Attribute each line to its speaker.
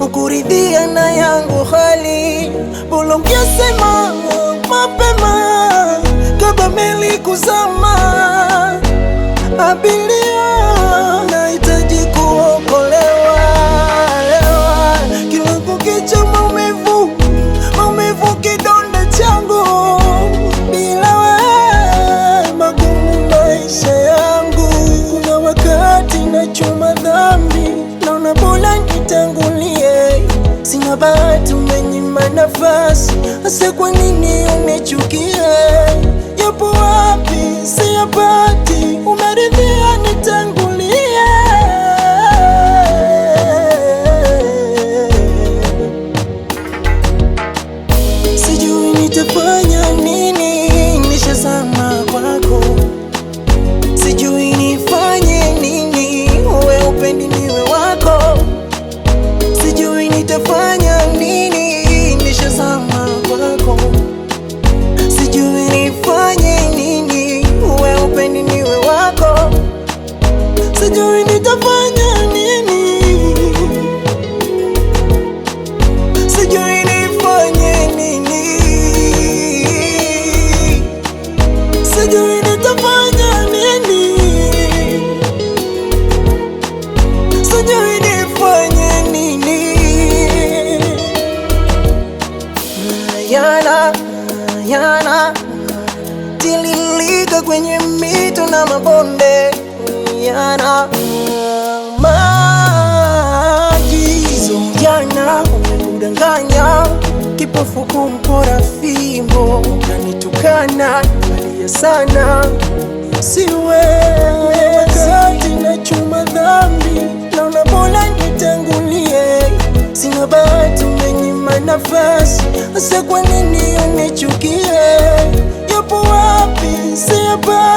Speaker 1: ukuridhia na yangu hali. Bora ungesema mapema kabla meli kuzama. Abiria nahitaji kuokolewa, kila kukicha maumivu, maumivu kidonda changu. Bila wewe magumu maisha yangu. Kuna wakati nachuma dhambi, naona bora nitangulie. Sina bahati, umenyima nafasi, hasa kwa nini unichukie? Yapo wapi siyapati, umeridhia nitangulie. Sijui nitafanya nini, nishazama kwako. Sijui nifanye nini, uwe upendi niwe wako. Sijui nitafanya nini, nishazama kwako. Sijui nifanye nini, uwe upendi niwe wako. Sijui nitafanya nini, sijui nifanye nini, sijui nitafanya nini, sijui nifanye nini. Yana tililika kwenye mito na mabonde, yana maji. Jana umekudanganya, kipofu kumpora fimbo, kanitukana malia sana. Siwe wakati nachuma dhambi, naona bora nitangulie. Sina bahati, umenyima nafasi, hasa kwa nini unichukie? Yapo wapi siyapati